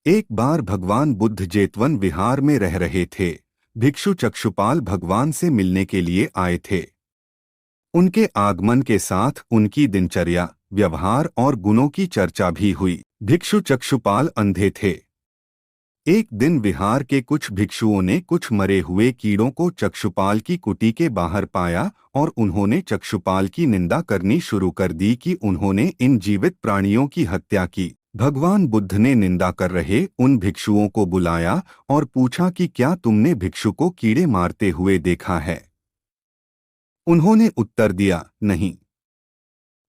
एक बार भगवान बुद्ध जेतवन विहार में रह रहे थे। भिक्षु चक्षुपाल भगवान से मिलने के लिए आए थे। उनके आगमन के साथ उनकी दिनचर्या, व्यवहार और गुणों की चर्चा भी हुई। भिक्षु चक्षुपाल अंधे थे। एक दिन विहार के कुछ भिक्षुओं ने कुछ मरे हुए कीड़ों को चक्षुपाल की कुटी के बाहर पाया और उन्होंने चक्षुपाल की निंदा करनी शुरू कर दी कि उन्होंने इन जीवित प्राणियों की हत्या की। भगवान बुद्ध ने निंदा कर रहे उन भिक्षुओं को बुलाया और पूछा कि क्या तुमने भिक्षु को कीड़े मारते हुए देखा है? उन्होंने उत्तर दिया, नहीं।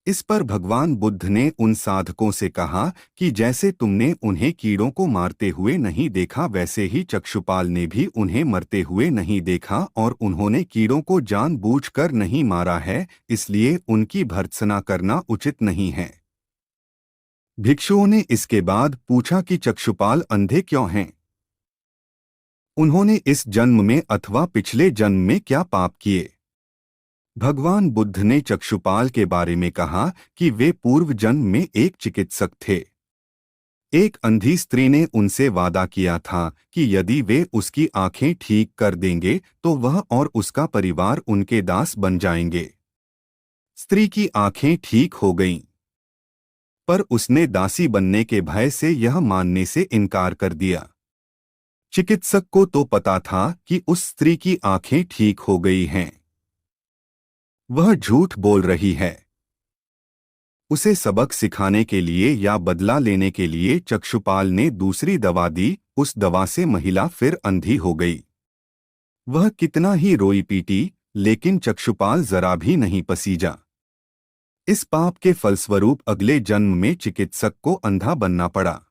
इस पर भगवान बुद्ध ने उन साधकों से कहा कि जैसे तुमने उन्हें कीड़ों को मारते हुए नहीं देखा, वैसे ही चक्षुपाल ने भी उन्हें मरते हुए नहीं देखा और उन्होंने कीड़ों को जानबूझकर नहीं मारा है, इसलिए उनकी भर्त्सना करना उचित नहीं है। भिक्षुओं ने इसके बाद पूछा कि चक्षुपाल अंधे क्यों हैं? उन्होंने इस जन्म में अथवा पिछले जन्म में क्या पाप किए? भगवान बुद्ध ने चक्षुपाल के बारे में कहा कि वे पूर्व जन्म में एक चिकित्सक थे। एक अंधी स्त्री ने उनसे वादा किया था कि यदि वे उसकी आंखें ठीक कर देंगे तो वह और उसका परिवार उनके दास बन जाएंगे। स्त्री की आंखें ठीक हो गईं, पर उसने दासी बनने के भय से यह मानने से इनकार कर दिया। चिकित्सक को तो पता था कि उस स्त्री की आंखें ठीक हो गई हैं। वह झूठ बोल रही है। उसे सबक सिखाने के लिए या बदला लेने के लिए चक्षुपाल ने दूसरी दवा दी। उस दवा से महिला फिर अंधी हो गई। वह कितना ही रोई पीटी, लेकिन चक्षुपाल जरा भी नहीं पसीजा। इस पाप के फलस्वरूप अगले जन्म में चिकित्सक को अंधा बनना पड़ा।